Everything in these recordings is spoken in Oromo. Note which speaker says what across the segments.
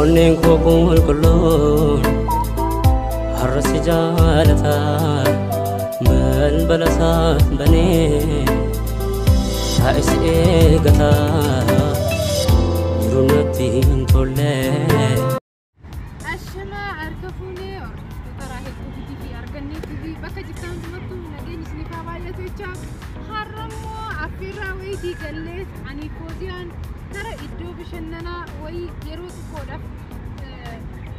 Speaker 1: onneen koo qulqulluun har'a si jaalataa balbala isaa banee taa'ee si eegataa jiru natti hin tolle.
Speaker 2: Ashama harka fuunee karaa hedduu fi argannee fi bakka jirtan hundumatu nageenyi isiniif haa baay'atu jecha har'ammoo affeerraa wayii gallee ani Fooziyaan kara iddoo bashannanaa wayii yeroo xiqqoodhaaf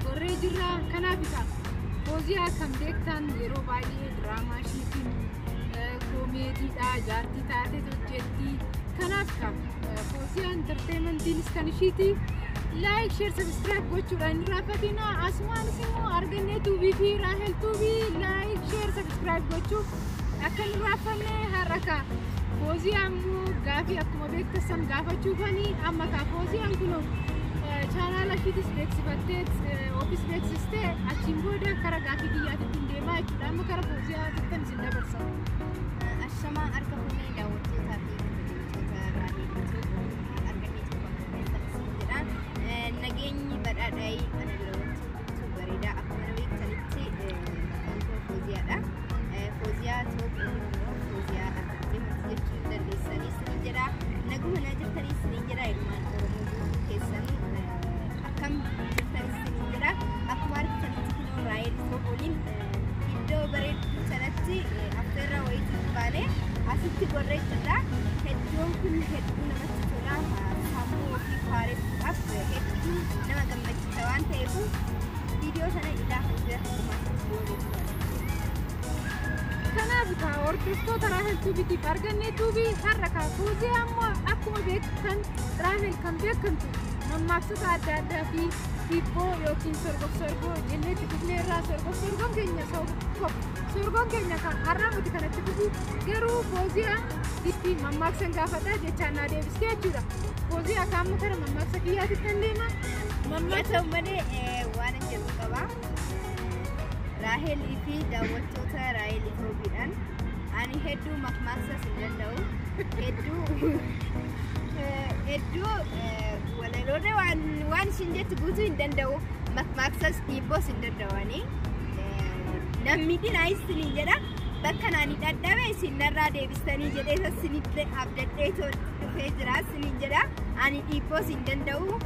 Speaker 2: gorree jirra. Kanaaf isa Fooziyaa kan beektan yeroo baay'ee diraamaa ishiitiin koomeediidha jaartii taatee hojjetti. Kanaaf Fooziyaan entertainmentiinis kan ishiiti. Like, share, subscribe gochuudhaan hin raaffatina. Asumaanis immoo argannee tuubii fi Raahel tuubii like, share, subscribe gochuuf akka hin raaffanne har'a Fooziyaan immoo gaafii akkuma beektan gaafachuufanii amma Fooziyaan kunoo chaanaala ishiitis beeksifattee ofiis beeksistee achiin booda kara gaafii biyyaatitti hin deemaa jechuudha. Amma kara Fooziyaatitti kan isin dabarsa.
Speaker 3: Ashamaa harka fuunee daawwattootaa fi nageenyi badhaadhayi ana biratti bareeda akkuma beektanitti maqaan Fooziyaadha. Fooziyaa tokko Fooziyaa argattee jechuu dandeessanii isin jedha. Naguma na jirtanii isin jedha. Ilmaan Oromoo keessan akkam jirtanii isin jedha. Akkuma argitanitti kunoo Raahel waliin iddoo bareedduu sanatti affeerraa wayii baanee asitti gorree jirra. Iddoon kun hedduu namatti tola. Sammuu ofii faaressuudhaaf hedduu nama gammachiisa waan ta'eef viidiyoo sana ilaa
Speaker 2: kanaaf hordoftoota Raahel tuubiitiif argannee tuubii har'a Fooziyaan ammoo akkuma beektan Raahel kan beekamtu mammaaksota adda addaa fi hibboo yookiin sorgoo jenneetti dhufnee irraa sorgoon keenya kan har'a nuti kanatti dhufu garuu Fooziyaan itti mammaaksan gaafadhaa jechaan naa deebistee jechuudha. Fooziyaan amma kana mammaaksa kiyyaatti kan deema.
Speaker 3: Mammaaksa malee waan hin jedhu qaba. Raahel fi daawwattoota Raahel Itoobiidhaan ani hedduu mammaaksa hin danda'u. Hedduu walaloota waan isin jettu guutuu hin danda'u. Mammaksas dhiibboos hin danda'anii. Namni dinaa isin jedha. Bakka naani dadhabe isin narraa deebistanii jedhee isinillee abdadhee dhufee jira isin jedha. Ani dhiibboos hin danda'u.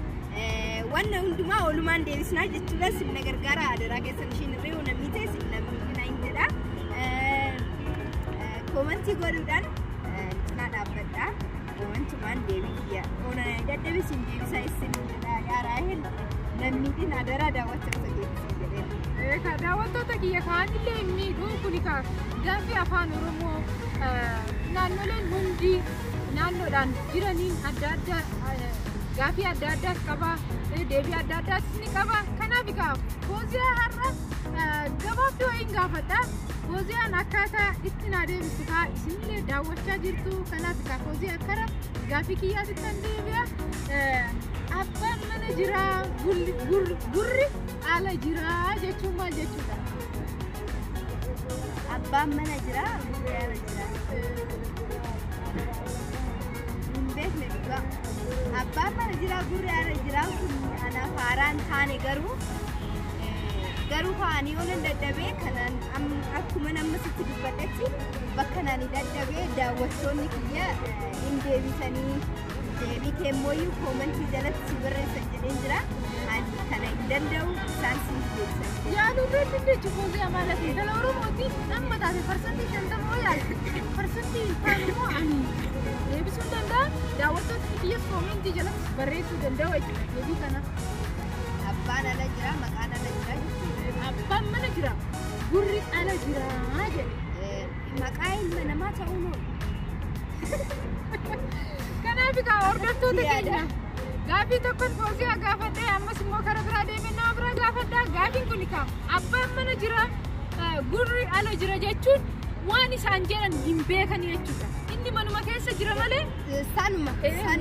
Speaker 3: Wanna hundumaa oolumaan deebisnaa jechuudha isin na gargaara adaraa keessan ishiin irree namni ta'e isin namni dinaa hin jedha. Koomentii godhuudhaan cinaa dhaabbadha. Wantumaan deebii kiyya. Oolana dadhabe isin deebisaa isin jedha. Yaa Raahel namni dinaa adaraa daawwattoota deebisee jedheera.
Speaker 2: Daawwattoota kiyya kaanillee inni kun gaafii afaan Oromoo naannoleen hundi naannoodhaan jiraniin adda addaa gaafii adda addaa qaba deebii adda addaas ni qaba. Kanaaf Fooziyaa har'a gabaabduu hin gaafadha. Fooziyaan akkaataa itti naa deebistu isinillee daawwachaa jirtu. Kanaaf Fooziyaan kara gaafii kiyyaatti kan deebi'a. Abbaan mana jiraa gurri ala jiraa jechuun maal jechuudha?
Speaker 3: Abbaan mana jiraa gurri ala jiraa. Hin beekne dhugaa. Abbaan mana jiraa gurri ala jiraa kun anaaf haaraan taane garuu kaanii oolan dadhabee kanaan akkuma nama sitti dubbadhetti bakka naani dadhabee daawwattoonni kiyya hin deebisanii deebii keemmoyyuu koomentii jalatti si barreessan jedheen jira. Ani kana hin danda'u isaan si deebisan.
Speaker 2: Yaaluu beektu jechuun Fooziyaa maallaqa dhala Oromootiin amma taate parsantii 50 yaalti. Parsantii kaan immoo ani deebisuu danda'a. Daawwattoonni kiyyas koomentii jalatti barreessuu danda'u jechuudha. Deebii kana.
Speaker 3: Abbaan ala jira maqaan ala jira jechuudha.
Speaker 2: Abbaan mana jira gurri ala jira jedhe.
Speaker 3: Maqaa ilma namaa ta'uu noo.
Speaker 2: Kanaaf hordoftoota keenya gaafii tokkoon Fooziyaa gaafadhee ammas immoo kara biraa deemee nama biraa gaafadhaa. Gaafiin kun abbaan mana jira gurri ala jira jechuun waan isaan jedhan hin beekan jechuudha. Inni manuma keessa jira malee
Speaker 3: sanuma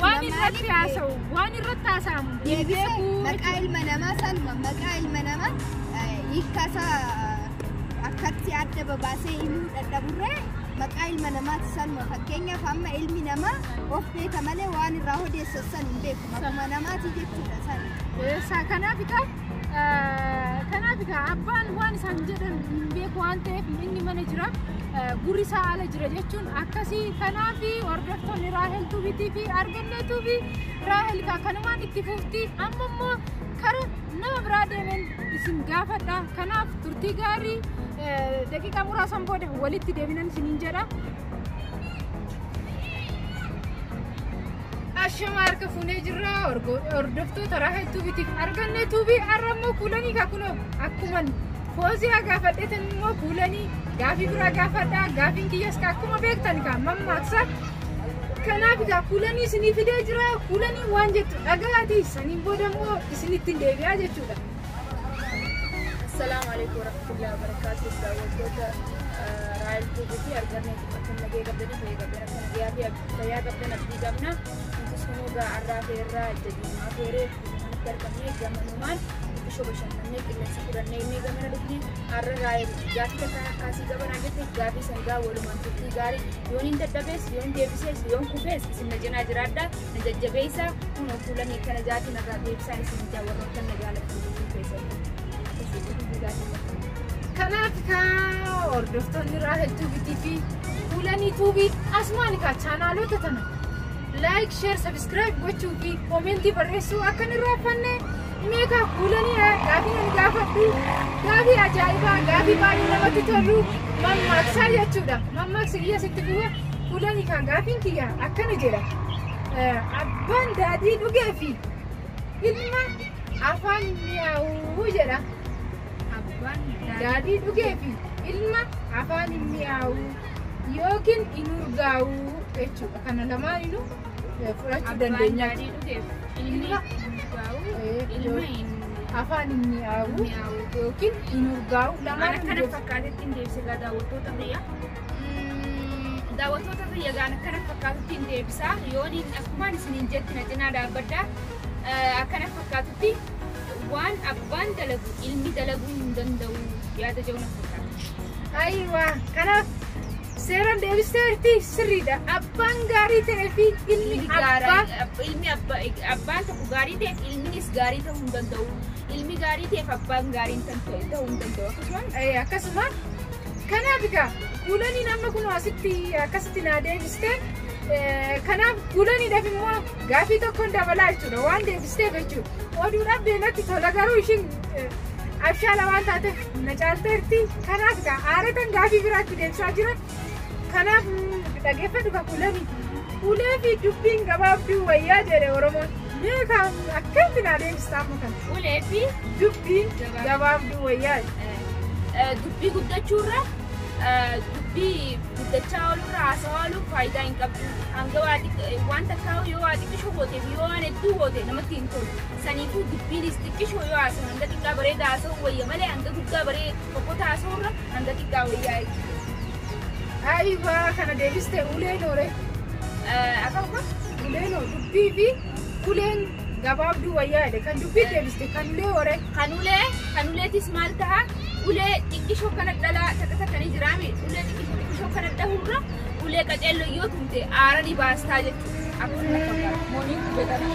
Speaker 2: waan irratti haasa'u waan irratti haasa'amu hin beeku.
Speaker 3: Maqaa ilma namaa sanuma maqaa ilma namaa hiikkaasaa akkatti adda babaasee himuu dadhaburree maqaa ilma namaati sanuma fakkeenyaaf amma ilmi namaa of beeka malee waan irraa odeessu san hin beeku maquma namaati jechuudha san.
Speaker 2: Kanaaf abbaan waan isaan jedhan hin beeku waan ta'eef inni mana jira gurri isaa ala jira jechuun akkasii. Kanaaf hordoftoonni Raahel Tuubiitii fi Arganneetuu fi Raahel kanumaan itti fufti. Amma immoo kara nama biraa deemen isin gaafadha. Kanaaf turtii gaarii daqiiqaa muraasan booda walitti deebinan isiniin jedha. Ashama harka fuunee jirra hordoftoota Raahel Tuubiitii fi Arganneetuu fi arrammoo kuulanii kakunoo akkuma Fooziyaa gaafadheetan immoo kuulanii gaafii biraa gaafadha. Gaafiin kiyyas akkuma beektan mammaaksa. Kanaaf kuulanii isinii fidee jira. Kuulanii waan jettu dhagaati saniin booda immoo isinitti deebi'aa jechuudha.
Speaker 4: Assalamu alaikum warahmatullahi wabarakatuh. Daawwattoota Raahel Tuubii fi Arganneetii akka nagee qabdanii fayyaa qabdan abdii qabna. Nuti arraa feerraa jajjumaa feeree argamee gamanumaan itti bashannanee qilleensa fudhannee inni gamana dhufnee arra Raahel gaafii takka akkaasii qabanaa jette gaafii sangaa walumaan turtii gaarii yoon hin dadhabees yoon deebisees yoon kufees isin na cinaa jiraadha na jajjabeessa kun kuulanii kana jaatiin irraa deebisaan isin jaawwarroota na jaallatanii keessatti.
Speaker 2: Kanaaf hordoftoonni Raahel Tuubiitii fi kuulanii Tuubii asumaan chaanaalota tana like, share, subscribe gochuu fi commentii barreessuu akka hin irraanfanne. Meeqa kuulanii gaafii ani gaafadhu gaafii ajaa'ibaa gaafii baay'ee namatti tolu mammaaksaa jechuudha. Mammaaksa kiyya sitti bu'e kuulanii gaafiin kiyya akkana jedha. Abbaan daadhii dhugee fi ilma afaan mi'aawuu jedha. Daadhii dhugee fi ilma afaan mi'aawuu yookiin hin urgaawuu jechuudha. Kana lamaanuu fudhachuu dandeenya. Afaan mi'aawuu yookiin hin urgaawuu lamaan
Speaker 4: akkana fakkaatetti hin deebisa daawwattoota biyya. Daawwattoota biyya gaan akkana fakkaatetti hin deebisa yoon akkumaan isiniin jetti na cinaa dhaabbadha. Akkana fakkaatutti waan abbaan dalagu ilmi dalaguu hin danda'u yaada jauna fakkaata.
Speaker 2: Ayiwaa kanaaf seeraan deebisteerti sirriidha. Abbaan gaarii ta'ee fi ilmi
Speaker 4: abbaan tokko gaarii ta'eef ilminis gaarii ta'uu hin danda'u. Ilmi gaarii ta'eef abbaan gaarii ta'uu hin danda'u.
Speaker 2: Akkasuma kanaaf kuulanii nama kun akkasitti naa deebistee kanaaf kuulaniidhaaf immoo gaafii tokkoon dabalaa jechuudha waan deebisteef jechuudha. Oduudhaaf deematti tola garuu ishiin abshaala waan taateef na caalteerti. Kanaaf aaratan gaafii biraatti deebisaa jira. Kanaaf dhageeffadhu kuulanii. Ulee fi dubbiin gabaabduu wayyaa jedhe Oromoon. Meeqa akkamitti naa deebistaa amma kana?
Speaker 4: Ulee fi
Speaker 2: dubbiin gabaabduu wayyaa.
Speaker 4: Dubbii guddachuurra dubbii guddachaa oolurra haasawaa ooluuf faayidaa hin qabdu. Hanga waan takkaa yoo waa xiqqishoo gooteef yoo waan hedduu goote namatti hin tolu. Saniifuu dubbiinis xiqqishoo yoo haasawu hanga xiqqaa bareedaa haasawuu wayya malee hanga guddaa boqota haasawurra hanga xiqqaa wayyaa jechuudha.
Speaker 2: Ayiwaa kana deebistee uleen oole.
Speaker 4: Akkasuma
Speaker 2: uleen dubbii fi uleen gabaabduu wayyaa jedhe kan dubbii deebiste kan ulee oole.
Speaker 4: Kan uleetis maal ta'a? Ulee xiqqishoo kana dhalaa takka ni jiraame. Ulee xiqqishoo kana dhahurra ulee qaceelloo yoo tumte aara ni baastaa jechuudha. Akkasuma fakkaata. Mooniin hojjetama.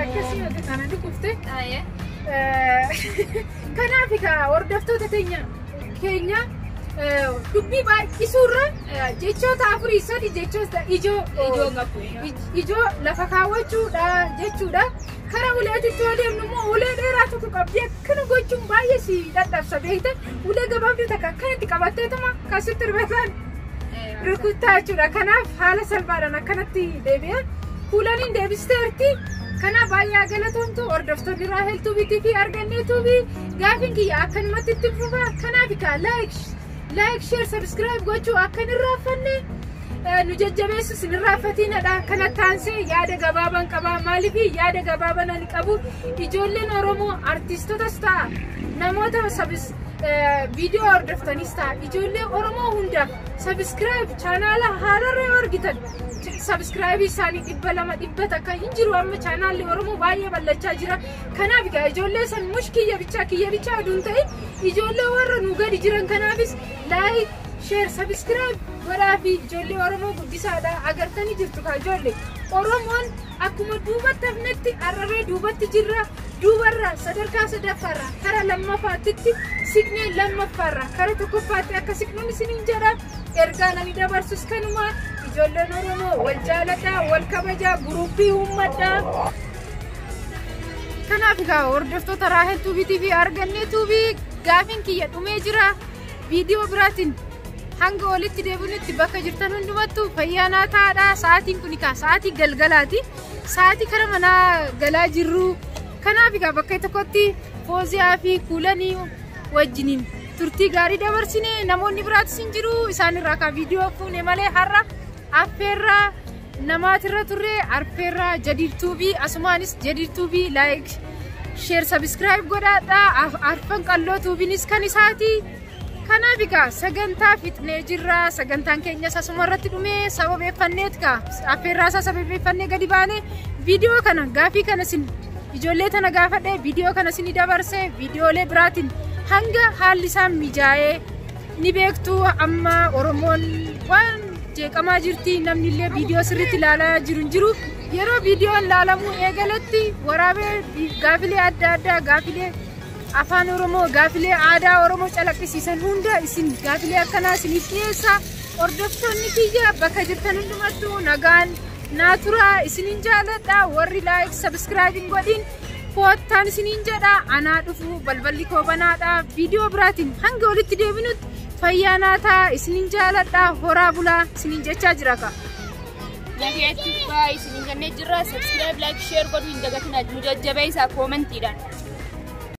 Speaker 2: Akkasuma kana dhukkufte. Kanaaf hordoftoota keenya dubbii baay'isuurra jechoota afurii sadi jechoota ijoo lafa kaawwachuudha jechuudha. Kara uleetitti yoo deemnu immoo ulee dheeraa tokko qabdee akkana gochuun baay'ee si dadhabsa beektan. Ulee gabaabduu takka akkanatti qabatteetuma akkasitti ribeetaan rukuttaa jechuudha. Kanaaf haala salphaadhaan akkanatti deebi'an kuulaniin deebisteerti. Kanaaf baay'ee galatoomtu hordoftoonni Raahel Tuubiitii fi Arganneetuu fi gaafiin kiyya akkanumatti itti fufa. Kanaaf like, share, subscribe gochuu akka hin irraanfanne nu jajjabeessu sin irraanfatiinadha. Kana taansee yaada gabaabaan qaba. Maaliif yaada gabaabaan ani qabu ijoolleen Oromoo artiistotas ta'a namoota viidiyoo hordoftanis ta'a ijoollee Oromoo hundaaf subscribe chaanaala haararra yoo argitan subscribe isaanii 200 akka hin jiru amma chaanaalli Oromoo baay'ee bal'achaa jira. Kanaaf ijoollee san mushkiyya bichaa aduun ta'e ijoollee warra nu gadi jiran kanaafis like, share, subscribe godhaa fi ijoollee Oromoo guddisaadha agartanii jirtu kaa ijoollee. Oromoon akkuma duubatti hafnetti arrabee duubatti jirra. Duubarra sadarkaa sadaffaarra kara lammaffaatti siqnee lammaffaarra kara tokkoffaatti akka siqnuun isiniin jedha. Ergaan ani dabarsus kanuma ijoolleen Oromoo wal jaaladhaa, wal kabajaa, guruupii uummadhaa. Kanaaf egaa hordoftoota Raahel Tuubii TV argannee tuubii gaafiin kiyya dhumee jira. Viidiyoo biraatiin hanga walitti deebinutti bakka jirtan hundumattuu fayyaa taa'aa. Sa'aatiin kun sa'aatii galgalaati. Sa'aatii kara manaa galaa jirru. Kanaaf egaa bakka tokkotti Fooziyaa fi Kuulanii wajjiniin turtii gaarii dabarsine. Namoonni biraatis hin jiru. Isaan irraa kan viidiyoo fuune malee har'a affeerraa namaatirra turre affeerraa Jadiid Tuubii asumaanis Jadiid Tuubii like share subscribe godhaadhaa. Arfan qalloo Tuubiinis kan isaati. Kanaaf egaa sagantaa fixnee jirra. Sagantaan keenyas asuma irratti dhumee sababeeffanneet kaa affeerraa isaa sababeeffannee gadi baane viidiyoo kana gaafii kana sin ijoollee tana gaafadhe viidiyoo kana sin dabarse viidiyoolee biraatiin hanga haalli isaan mijaa'ee ni beektu. Amma Oromoon waan jeeqamaa jirti. Namni illee viidiyoo sirriitti ilaalaa jiru yeroo viidiyoon ilaalamuu eegaletti waraabee gaafilee adda addaa gaafilee afaan Oromoo gaafilee aadaa Oromoo calaqqisiisan hunda isin gaafilee akkanaa isiniif dhiyeessa. Hordoftoonni kiyya bakka jirtan hundumattuu nagaan naaturaa isiniin jaaladha. Warri like subscribe godhin foottaan isiniin jedha. Anaa dhufu balballi koo banaadha. Viidiyoo biraatiin hanga walitti deebinutti fayyaa naataa isiniin jaaladha. Horaa bulaa isiniin jechaa jira ka.
Speaker 4: Nagayatti baay'ee isiniin jennee jirra. Subscribe like share godhu hin dagatinaa. Nu jajjabeessaa koomentiidhaan.